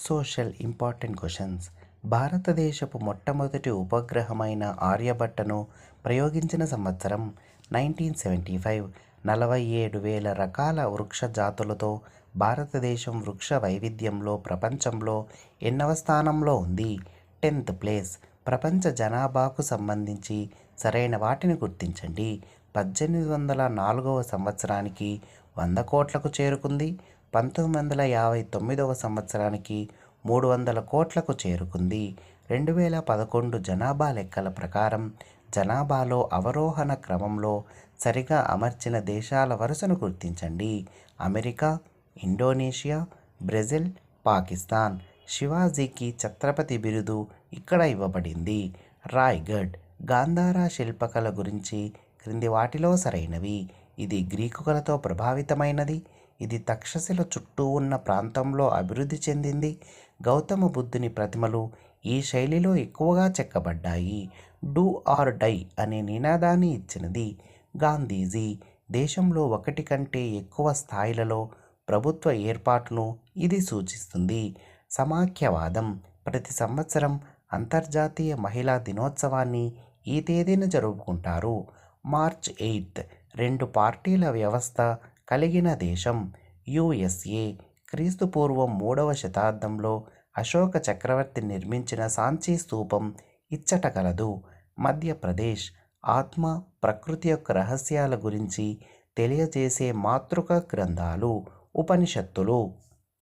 Social important questions. భారతదేశపు మొట్టమొదటి ఉపగ్రహమైన ఆర్యభట్టను ప్రయోగించిన సంవత్సరం 1975. 47,000 రకాల వృక్ష జాతులతో భారతదేశం వృక్ష వైవిధ్యంలో ప్రపంచంలో ఎన్నవ స్థానంలో ఉంది? 10th place. ప్రపంచ జనాభాకు సంబంధించి సరైన వాటిని గుర్తించండి. 1804 సంవత్సరానికి 100 కోట్లకు చేరుకుంది. 1959 సంవత్సరానికి 300 కోట్లకు చేరుకుంది. 2011 జనాభా లెక్కల ప్రకారం జనాభాలో అవరోహణ క్రమంలో సరిగా అమర్చిన దేశాల వరుసను గుర్తించండి. America, Indonesia, Brazil, Pakistan. శివాజీకి ఛత్రపతి బిరుదు ఇక్కడ ఇవ్వబడింది. రాయ్గఢ్. గాంధార శిల్పకళ గురించి క్రింది వాటిలో సరైనవి. ఇది గ్రీకు కళతో ప్రభావితమైనది. ఇది తక్షశిల చుట్టూ ఉన్న ప్రాంతంలో అభివృద్ధి చెందింది. గౌతమ బుద్ధుని ప్రతిమలు ఈ శైలిలో ఎక్కువగా చెక్కబడ్డాయి. డూ ఆర్ డై అనే నినాదాన్ని ఇచ్చినది గాంధీజీ. దేశంలో ఒకటి కంటే ఎక్కువ స్థాయిలలో ప్రభుత్వ ఏర్పాటును ఇది సూచిస్తుంది. సమాఖ్యవాదం. ప్రతి సంవత్సరం అంతర్జాతీయ మహిళా దినోత్సవాన్ని ఈ తేదీన జరుపుకుంటారు. మార్చ్ 8. 2 పార్టీల వ్యవస్థ కలిగిన దేశం యుఎస్ఏ. క్రీస్తుపూర్వం 3వ శతాబ్దంలో అశోక చక్రవర్తి నిర్మించిన సాంచీ స్తూపం ఇచ్చట కలదు. మధ్యప్రదేశ్. ఆత్మ, ప్రకృతి యొక్క రహస్యాల గురించి తెలియజేసే మాతృక గ్రంథాలు ఉపనిషత్తులు.